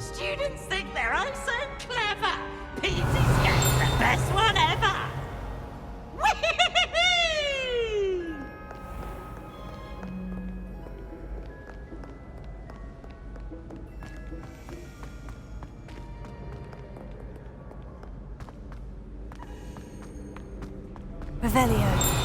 Students think they're oh so clever. Pete's Scout's the best one ever. Whee! Revelio.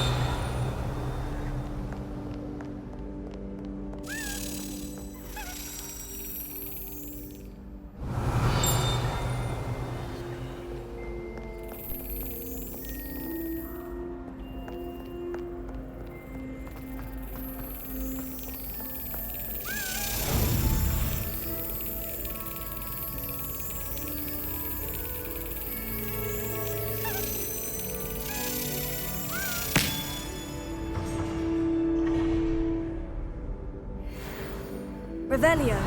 Revelio.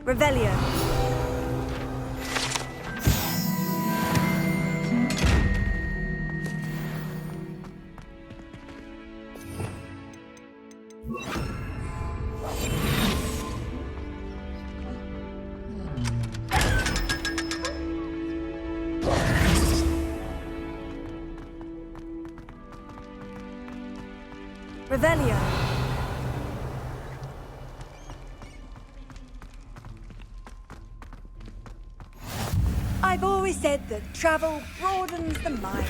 Revelio. Revelio. I've always said that travel broadens the mind.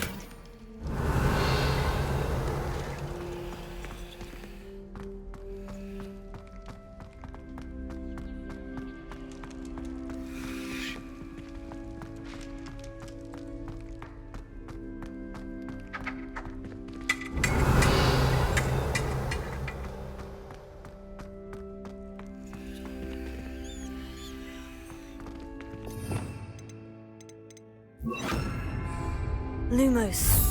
Lumos.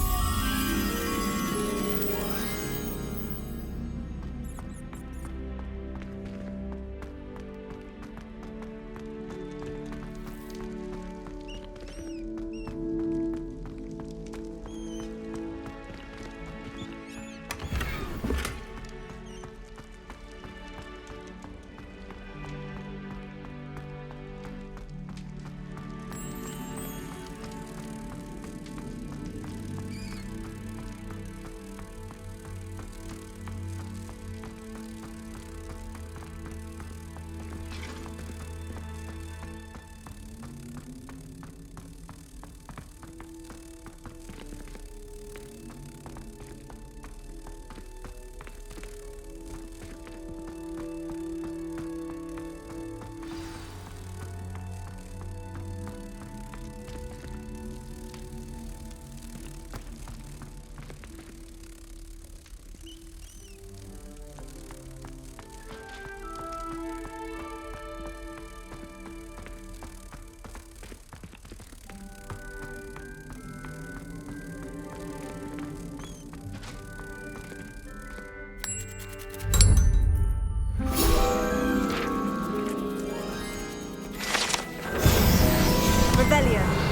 Revelio.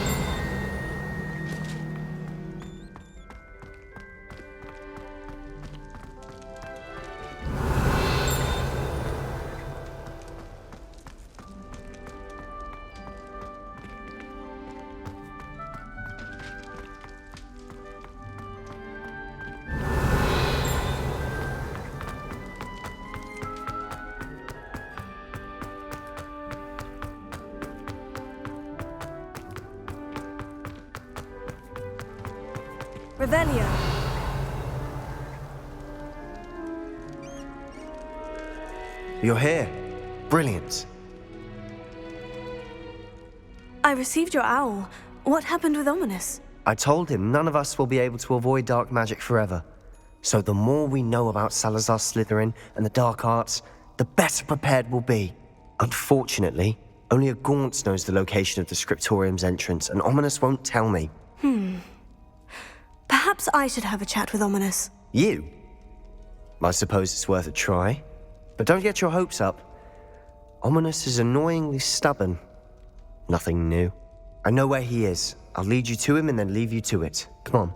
Revelio. You're here. Brilliant. I received your owl. What happened with Ominous? I told him none of us will be able to avoid dark magic forever. So the more we know about Salazar Slytherin and the dark arts, the better prepared we'll be. Unfortunately, Only a Gaunt knows the location of the Scriptorium's entrance, and Ominous won't tell me. Perhaps I should have a chat with Ominous. You? I suppose it's worth a try. But don't get your hopes up. Ominous is annoyingly stubborn. Nothing new. I know where he is. I'll lead you to him and then leave you to it. Come on.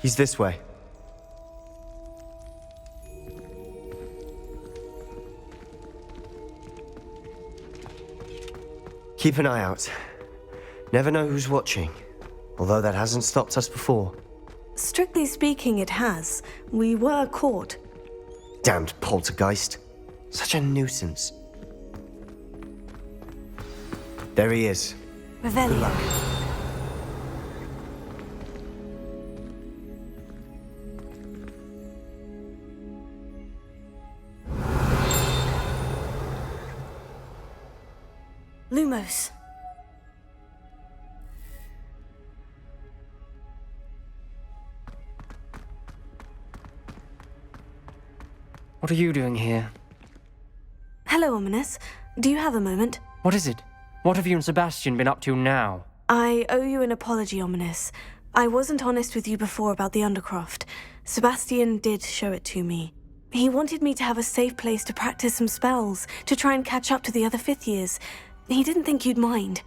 He's this way. Keep an eye out. Never know who's watching. Although that hasn't stopped us before. Strictly speaking, it has. We were caught. Damned poltergeist. Such a nuisance. There he is. Revelio. Lumos. What are you doing here? Hello, Ominous. Do you have a moment? What is it? What have you and Sebastian been up to now? I owe you an apology, Ominous. I wasn't honest with you before about the Undercroft. Sebastian did show it to me. He wanted me to have a safe place to practice some spells, to try and catch up to the other fifth years. He didn't think you'd mind.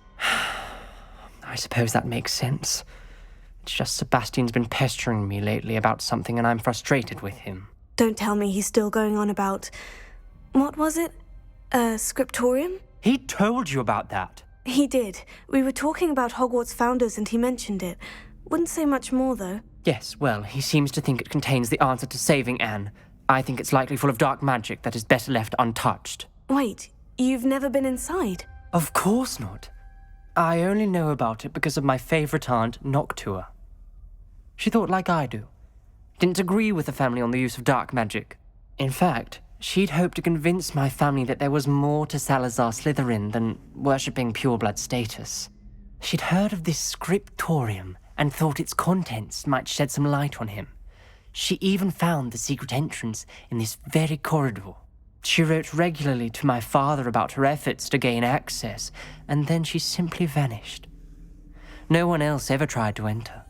I suppose that makes sense. It's just Sebastian's been pestering me lately about something and I'm frustrated with him. Don't tell me he's still going on about... What was it? Scriptorium? He told you about that? He did. We were talking about Hogwarts founders and he mentioned it. Wouldn't say much more, though. Yes, well, he seems to think it contains the answer to saving Anne. I think it's likely full of dark magic that is better left untouched. Wait, you've never been inside? Of course not. I only know about it because of my favorite aunt, Noctua. She thought like I do. Didn't agree with the family on the use of dark magic. In fact, she'd hoped to convince my family that there was more to Salazar Slytherin than worshipping pureblood status. She'd heard of this scriptorium and thought its contents might shed some light on him. She even found the secret entrance in this very corridor. She wrote regularly to my father about her efforts to gain access, and then she simply vanished. No one else ever tried to enter.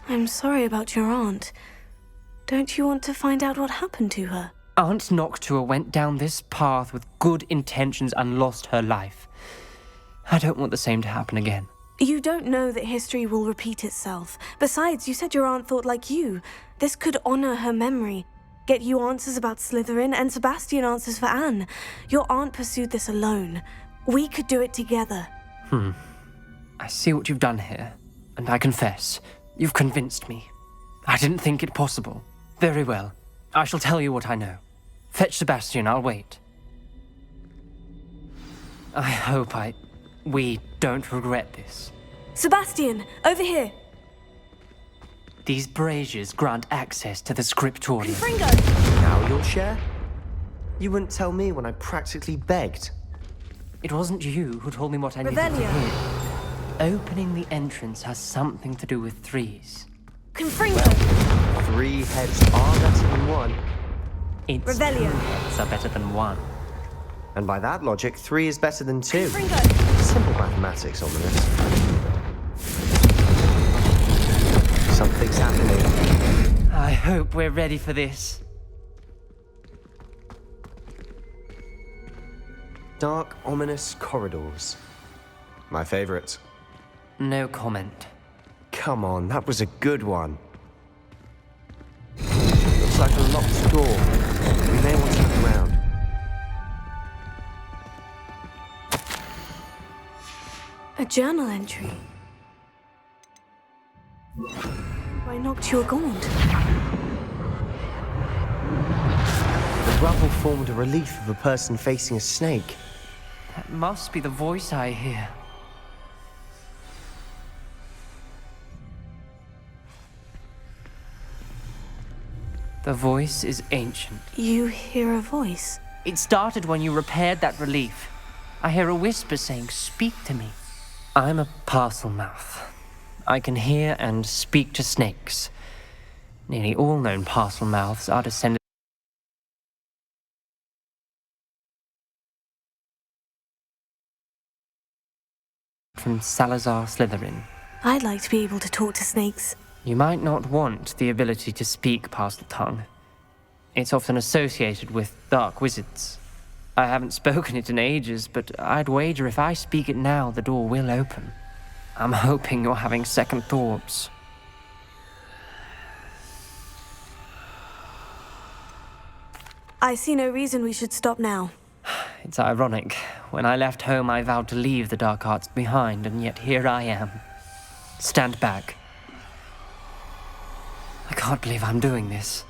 I'm sorry about your aunt. Don't you want to find out what happened to her? Aunt Noctua went down this path with good intentions and lost her life. I don't want the same to happen again. You don't know that history will repeat itself. Besides, you said your aunt thought like you. This could honor her memory. Get you answers about Slytherin and Sebastian answers for Anne. Your aunt pursued this alone. We could do it together. I see what you've done here, and I confess, you've convinced me. I didn't think it possible. Very well. I shall tell you what I know. Fetch Sebastian, I'll wait. I hope we don't regret this. Sebastian, over here. These braziers grant access to the scriptorium. Fringo! Now you'll share? You wouldn't tell me when I practically begged. It wasn't you who told me what I needed to Revelio. hear. Opening the entrance has something to do with threes. Confringo! 3 heads are better than 1. It's Revelio. 2 heads are better than 1. And by that logic, 3 is better than 2. Confringo! Simple mathematics, Ominous. Something's happening. I hope we're ready for this. Dark, ominous corridors. My favorite. No comment. Come on, that was a good one. Looks like a locked door. We may want to look around. A journal entry. By Noctua Gaunt. The rubble formed a relief of a person facing a snake. That must be the voice I hear. The voice is ancient. You hear a voice. It started when you repaired that relief. I hear a whisper saying, "Speak to me." I'm a parcel mouth. I can hear and speak to snakes. Nearly all known parcel mouths are descended from Salazar Slytherin. I'd like to be able to talk to snakes. You might not want the ability to speak past the tongue. It's often associated with dark wizards. I haven't spoken it in ages, but I'd wager if I speak it now, the door will open. I'm hoping you're having second thoughts. I see no reason we should stop now. It's ironic. When I left home, I vowed to leave the dark arts behind, and yet here I am. Stand back. I can't believe I'm doing this.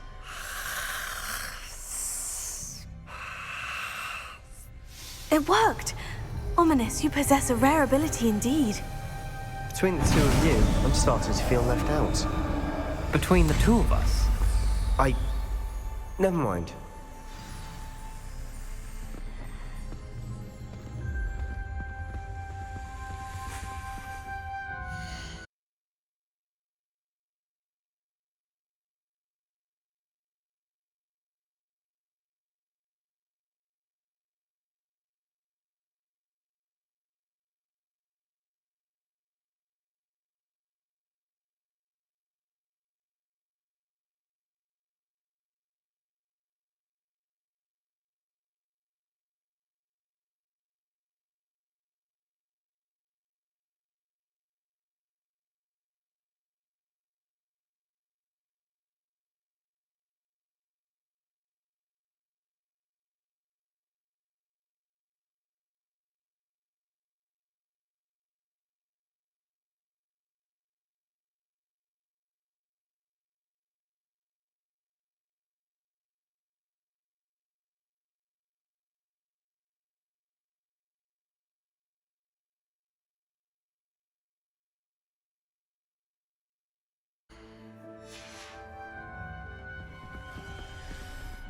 It worked! Ominous, you possess a rare ability indeed. Between the two of you, I'm starting to feel left out. Between the two of us? Never mind.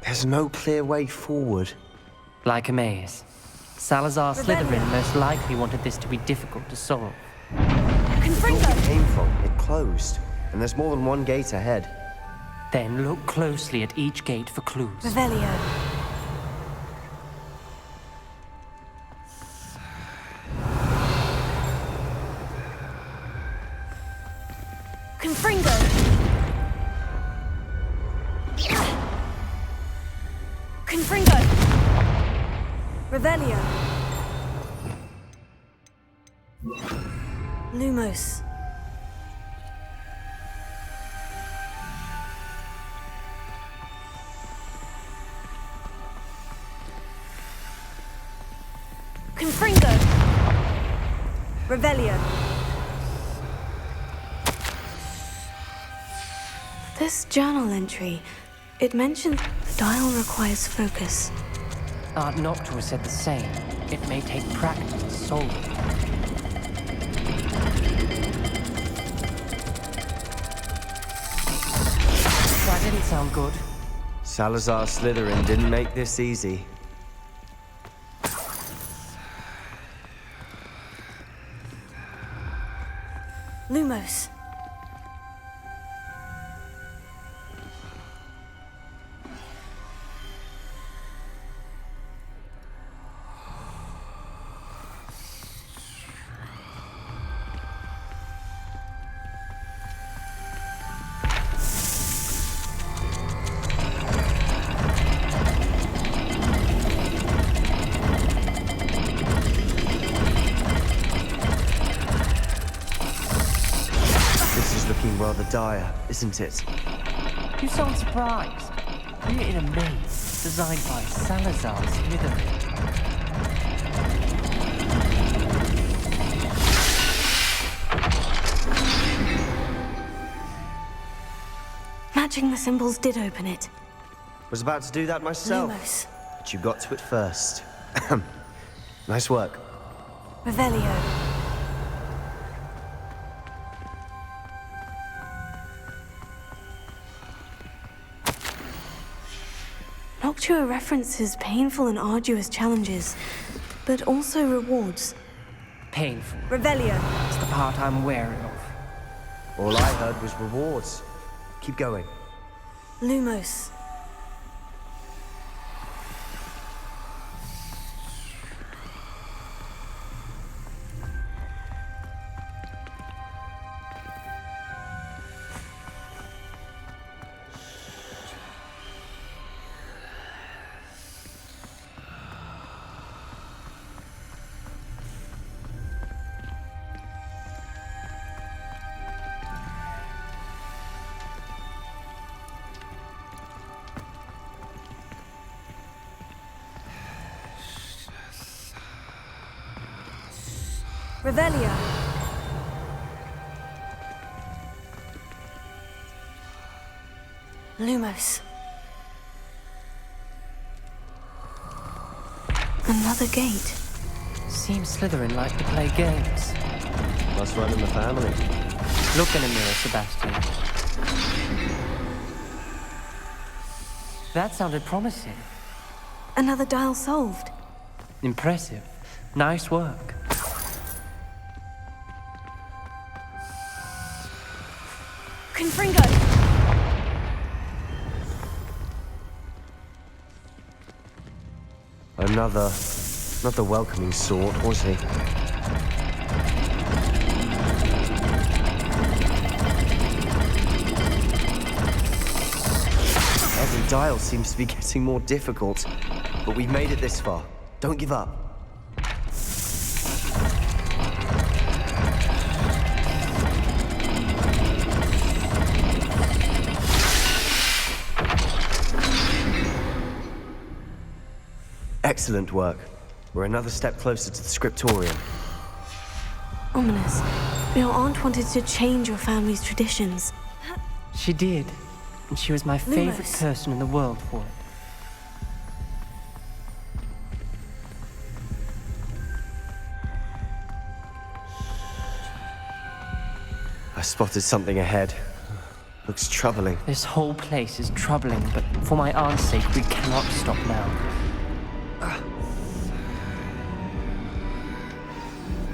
There's no clear way forward. Like a maze. Salazar Slytherin most likely wanted this to be difficult to solve. Confringo! It came from, it closed. And there's more than one gate ahead. Then look closely at each gate for clues. Revelio. Confringo! Confringo! Revelio. Lumos. Confringo. Revelio. This journal entry, it mentioned the dial requires focus. Art Noctua said the same. It may take practice to solve it. That didn't sound good. Salazar Slytherin didn't make this easy. Lumos. Looking rather dire, isn't it? You sound surprised. Created a maze designed by Salazar Slytherin. Matching the symbols did open it. Was about to do that myself. Lumos. But you got to it first. Nice work. Revelio. Noctua references painful and arduous challenges, but also rewards. Painful. Revelio. That's the part I'm wary of. All I heard was rewards. Keep going. Lumos. Revelia. Lumos. Another gate. Seems Slytherin like to play games. Must run in the family. Look in a mirror, Sebastian. That sounded promising. Another dial solved. Impressive. Nice work. Confringo! Another welcoming sort, was he? Every dial seems to be getting more difficult, but we've made it this far. Don't give up. Excellent work. We're another step closer to the scriptorium. Ominous. Your aunt wanted to change your family's traditions. She did. And she was my favorite Lumos. person in the world for it. I spotted something ahead. Looks troubling. This whole place is troubling, but for my aunt's sake, we cannot stop now.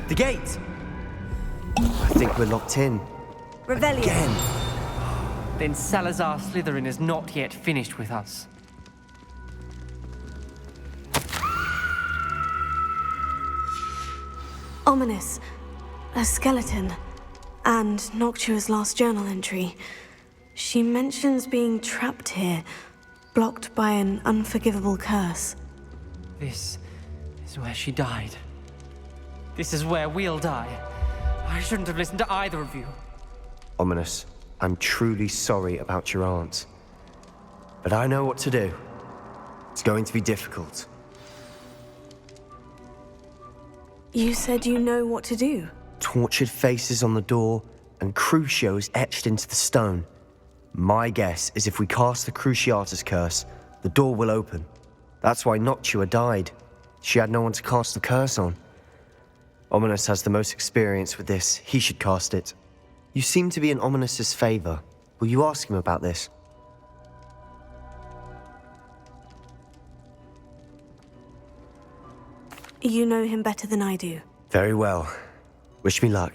The gate! I think we're locked in. Revelia. Again! Then Salazar Slytherin is not yet finished with us. Ominous. A skeleton. And Noctua's last journal entry. She mentions being trapped here, blocked by an unforgivable curse. This is where she died. This is where we'll die. I shouldn't have listened to either of you. Ominous, I'm truly sorry about your aunt. But I know what to do. It's going to be difficult. You said you know what to do. Tortured faces on the door, and Crucio is etched into the stone. My guess is if we cast the Cruciatus curse, the door will open. That's why Noctua died. She had no one to cast the curse on. Ominous has the most experience with this. He should cast it. You seem to be in Ominous's favor. Will you ask him about this? You know him better than I do. Very well. Wish me luck.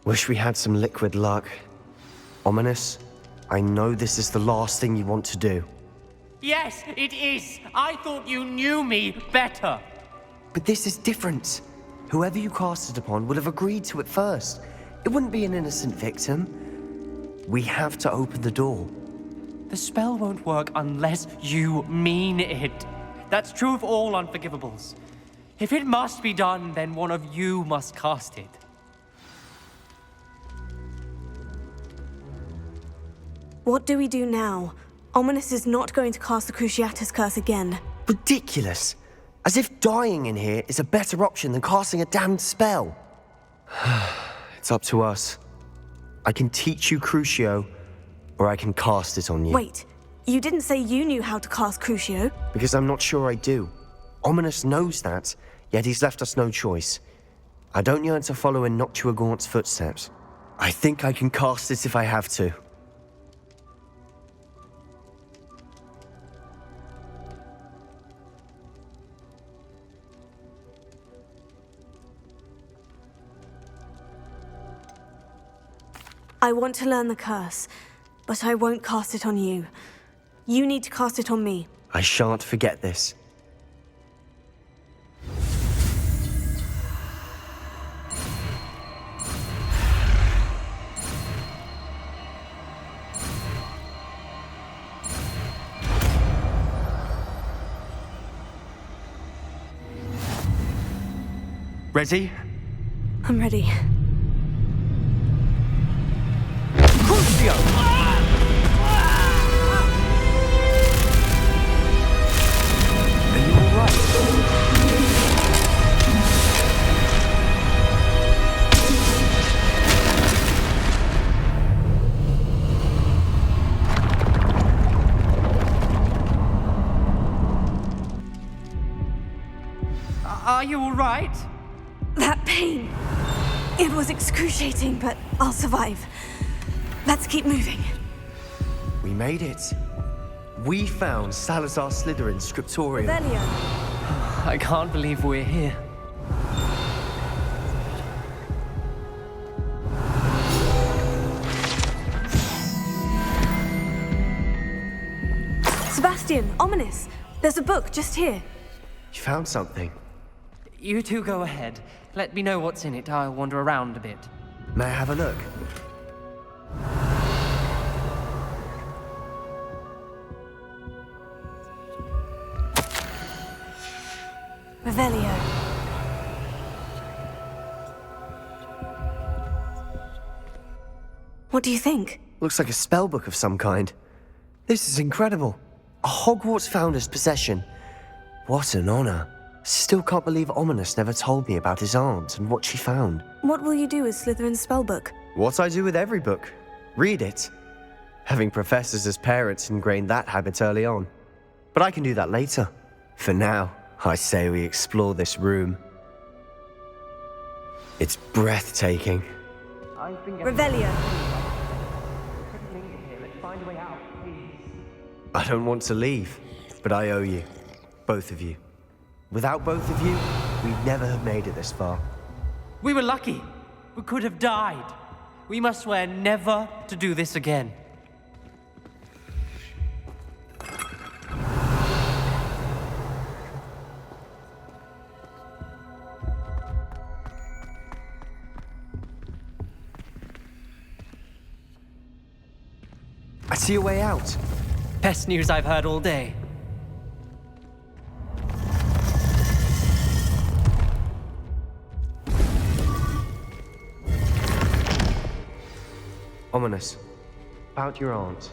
Wish we had some liquid luck. Ominous, I know this is the last thing you want to do. Yes, it is. I thought you knew me better. But this is different. Whoever you cast it upon would have agreed to it first. It wouldn't be an innocent victim. We have to open the door. The spell won't work unless you mean it. That's true of all unforgivables. If it must be done, then one of you must cast it. What do we do now? Ominous is not going to cast the Cruciatus curse again. Ridiculous. As if dying in here is a better option than casting a damned spell. It's up to us. I can teach you Crucio, or I can cast it on you. Wait, you didn't say you knew how to cast Crucio? Because I'm not sure I do. Ominous knows that, yet he's left us no choice. I don't yearn to follow in Noctua Gaunt's footsteps. I think I can cast it if I have to. I want to learn the curse, but I won't cast it on you. You need to cast it on me. I shan't forget this. Ready? I'm ready. Crucio! Are you alright? Are you all right? That pain. It was excruciating, but I'll survive. Let's keep moving. We made it. We found Salazar Slytherin's scriptorium. Revelio. I can't believe we're here. Sebastian, ominous. There's a book just here. You found something. You two go ahead. Let me know what's in it. I'll wander around a bit. May I have a look? Revelio. What do you think? Looks like a spell book of some kind. This is incredible. A Hogwarts founder's possession. What an honor. Still can't believe Ominous never told me about his aunt and what she found. What will you do with Slytherin's spellbook? What I do with every book. Read it. Having professors as parents ingrained that habit early on. But I can do that later. For now, I say we explore this room. It's breathtaking. Revelio. I don't want to leave, but I owe you. Both of you. Without both of you, we'd never have made it this far. We were lucky. We could have died. We must swear never to do this again. I see a way out. Best news I've heard all day. Ominous. About your aunt.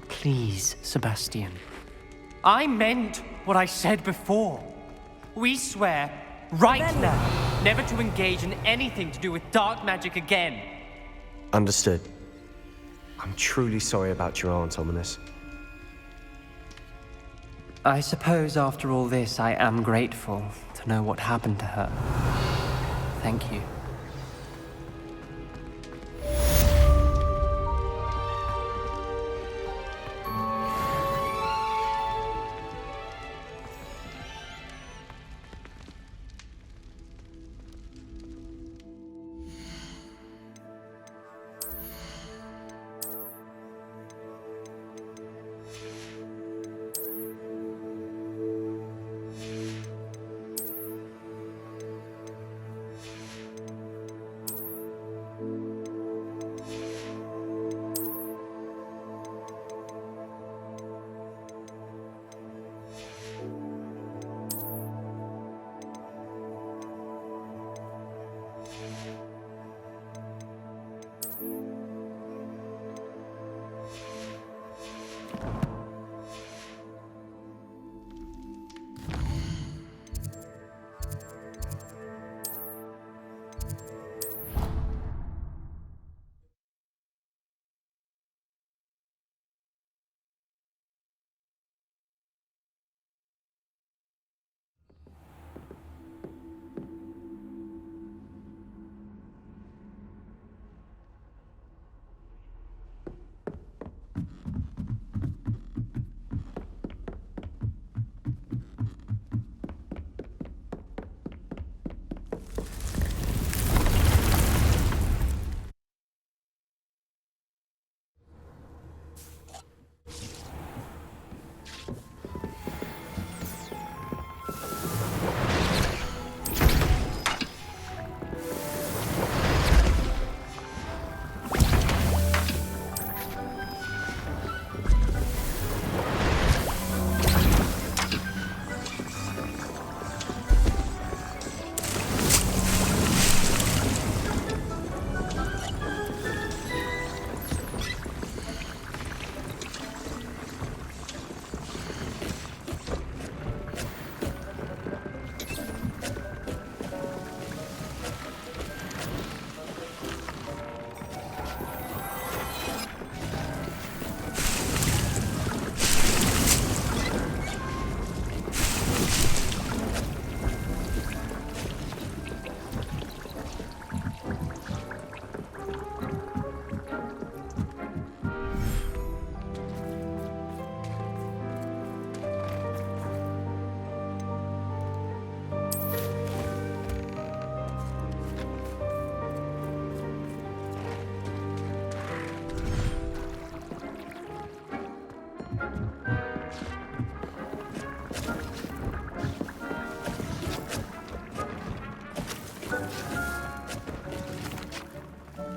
Please, Sebastian. I meant what I said before. We swear, right now, never to engage in anything to do with dark magic again. Understood. I'm truly sorry about your aunt, Ominous. I suppose after all this, I am grateful to know what happened to her. Thank you.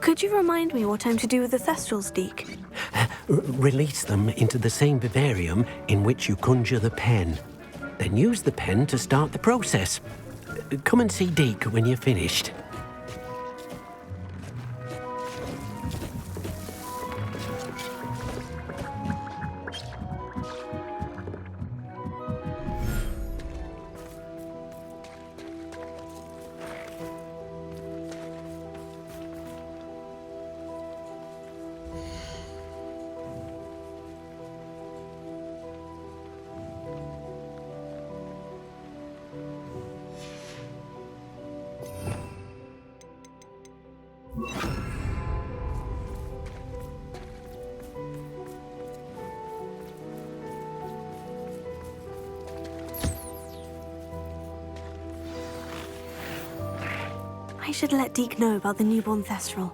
Could you remind me what I'm to do with the Thestrals, Deke? Release them into the same vivarium in which you conjure the pen. Then use the pen to start the process. Come and see Deke when you're finished. I should let Deke know about the newborn Thestral.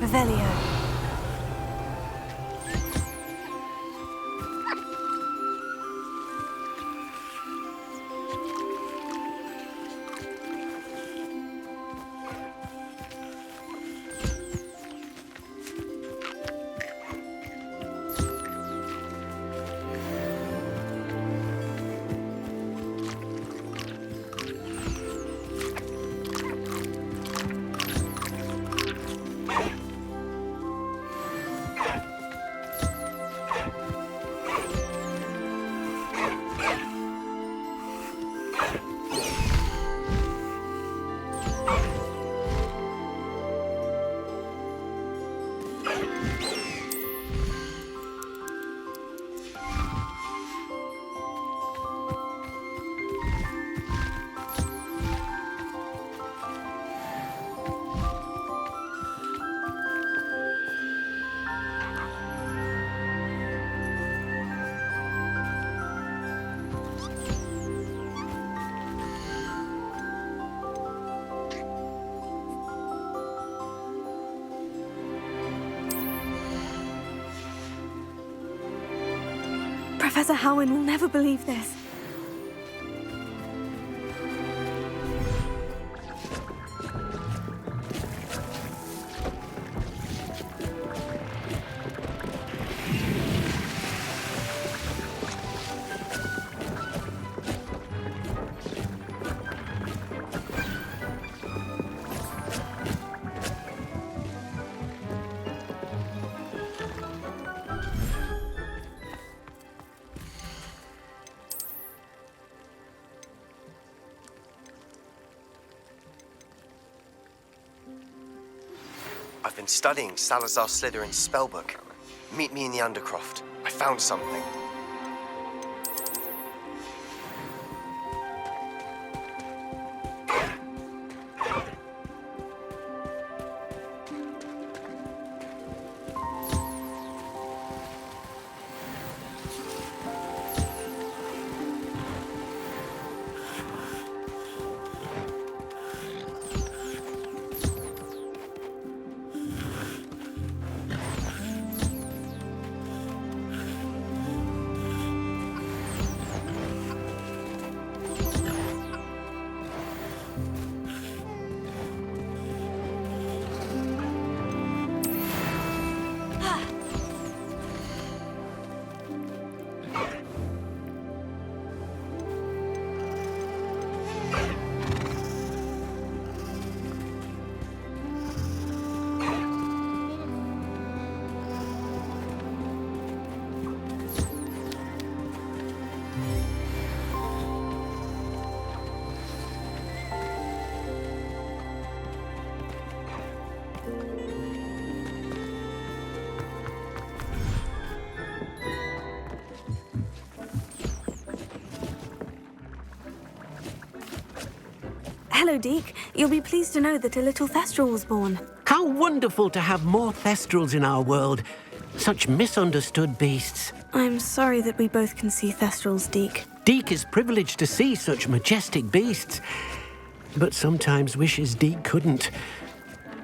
Revelio. Professor Howin will never believe this. I've been studying Salazar Slytherin's spellbook. Meet me in the Undercroft. I found something. Hello, Deke. You'll be pleased to know that a little Thestral was born. How wonderful to have more Thestrals in our world. Such misunderstood beasts. I'm sorry that we both can see Thestrals, Deke. Deke is privileged to see such majestic beasts, but sometimes wishes Deke couldn't.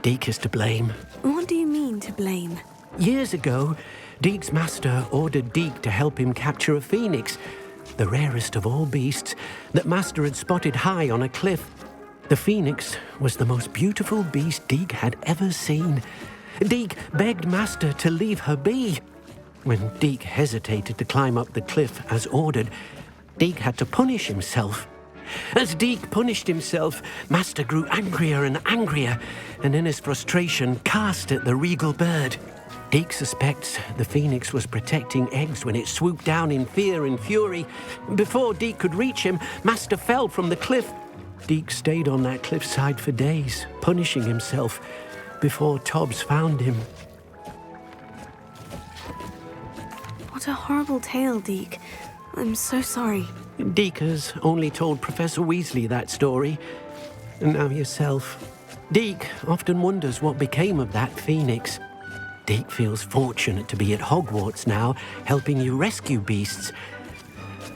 Deke is to blame. What do you mean, to blame? Years ago, Deke's master ordered Deke to help him capture a phoenix, the rarest of all beasts, that master had spotted high on a cliff. The phoenix was the most beautiful beast Deke had ever seen. Deke begged master to leave her be. When Deke hesitated to climb up the cliff as ordered, Deke had to punish himself. As Deke punished himself, master grew angrier and angrier, and in his frustration cast at the regal bird. Deke suspects the phoenix was protecting eggs when it swooped down in fear and fury. Before Deke could reach him, master fell from the cliff. Deke stayed on that cliffside for days, punishing himself, before Tobbs found him. What a horrible tale, Deke. I'm so sorry. Deke has only told Professor Weasley that story, and now yourself. Deke often wonders what became of that phoenix. Deke feels fortunate to be at Hogwarts now, helping you rescue beasts.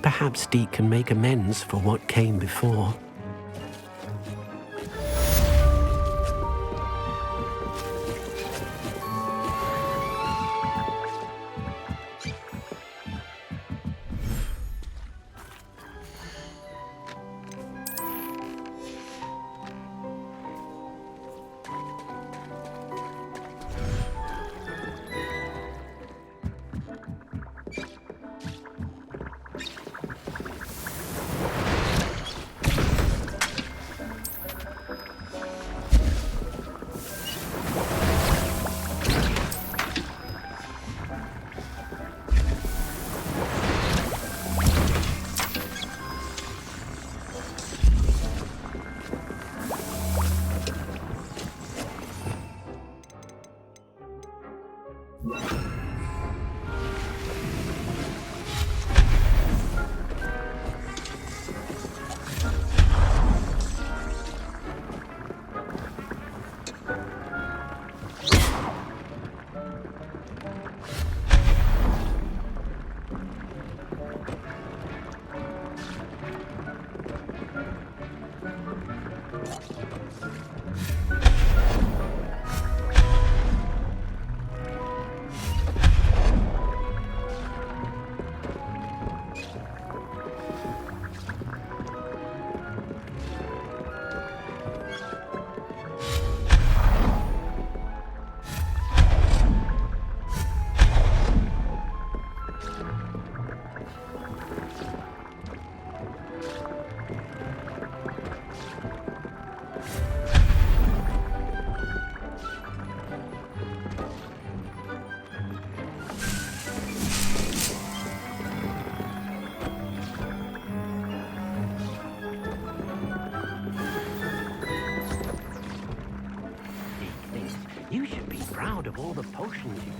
Perhaps Deke can make amends for what came before. You should be proud of all the potions you...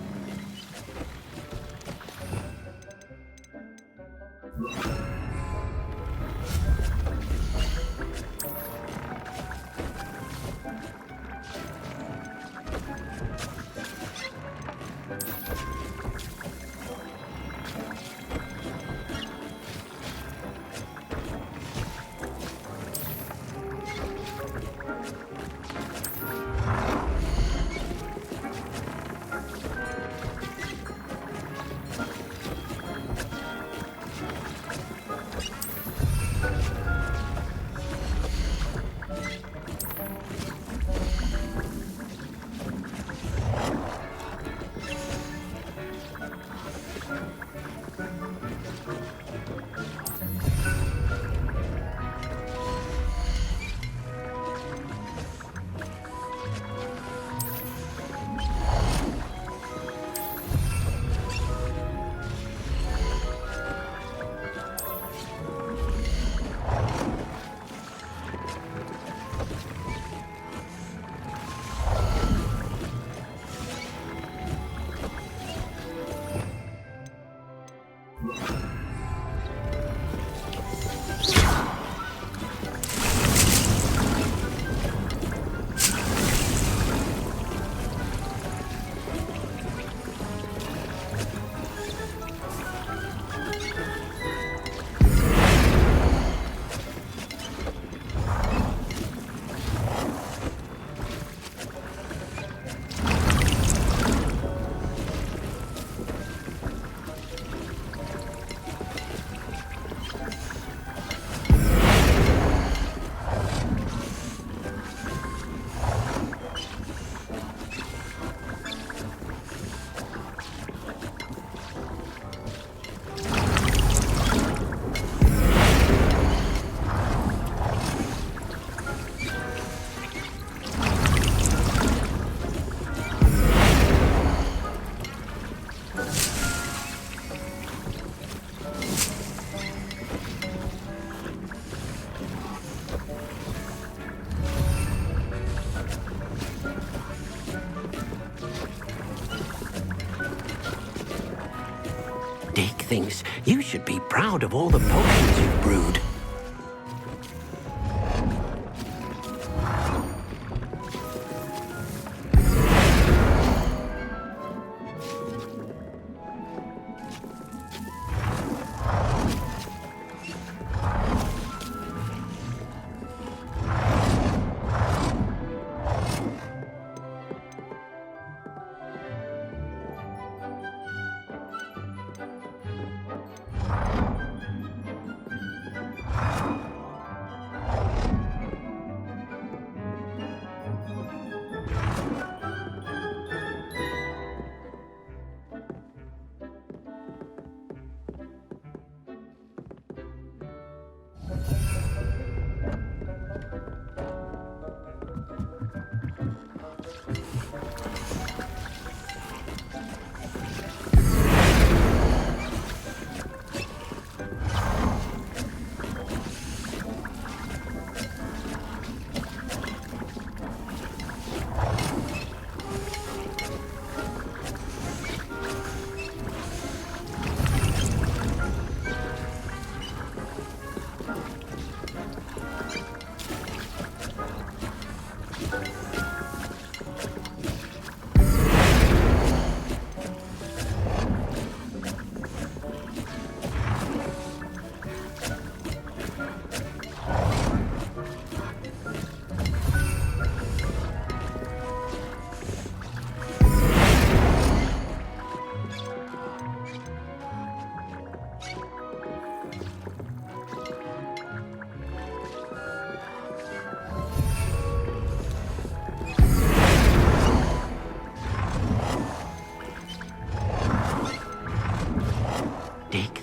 thinks you should be proud of all the potions you've brewed.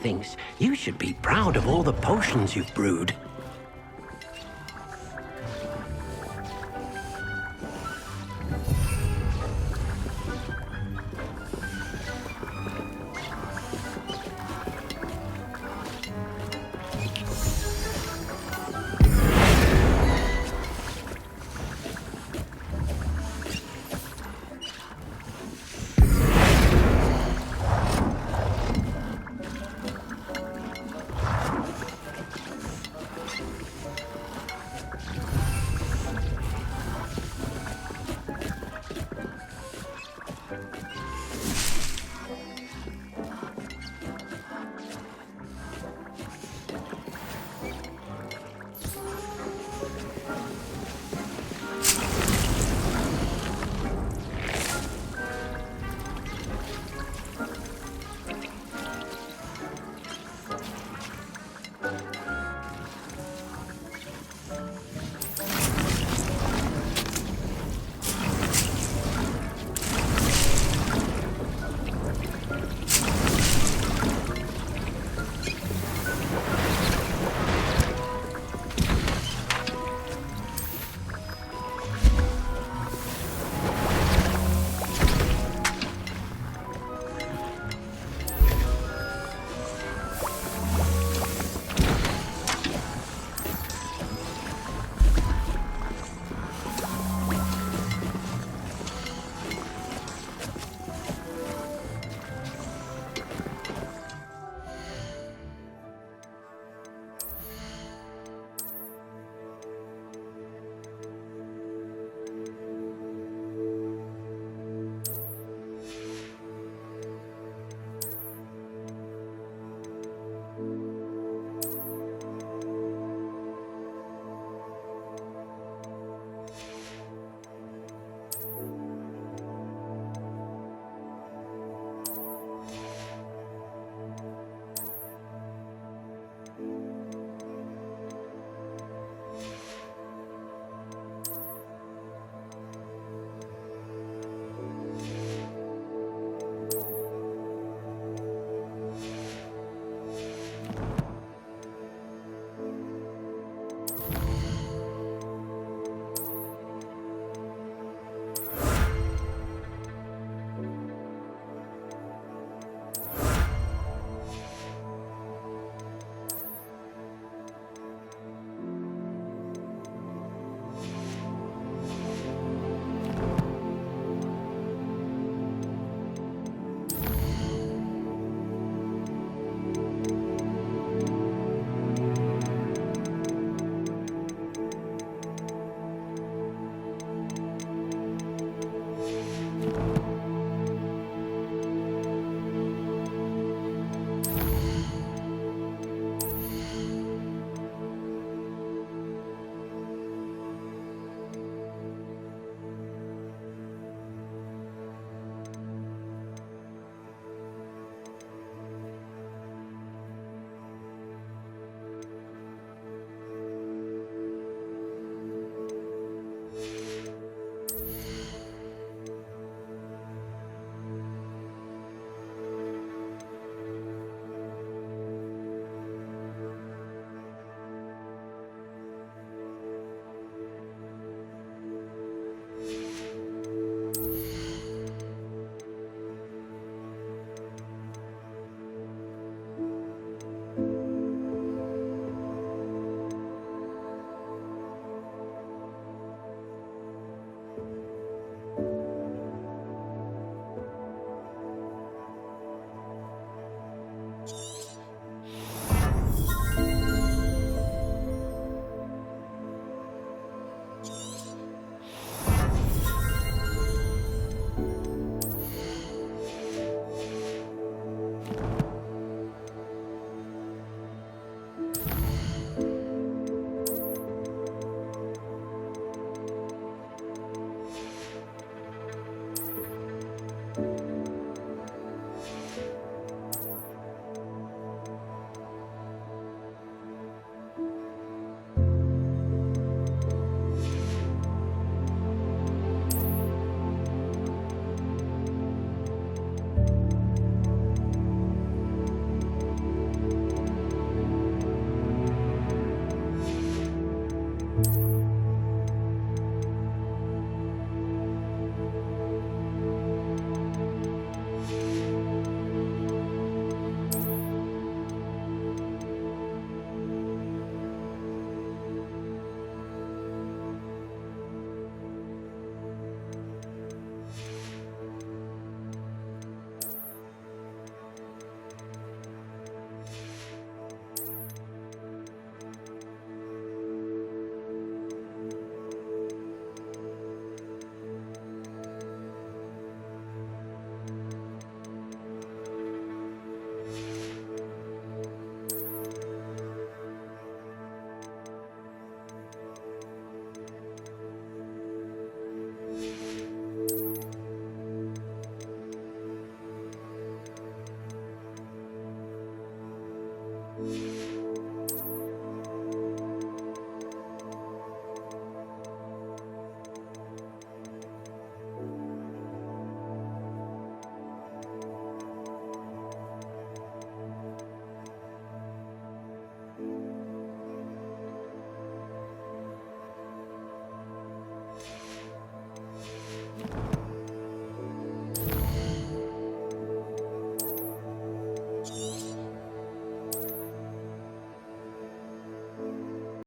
Thinks you should be proud of all the potions you've brewed.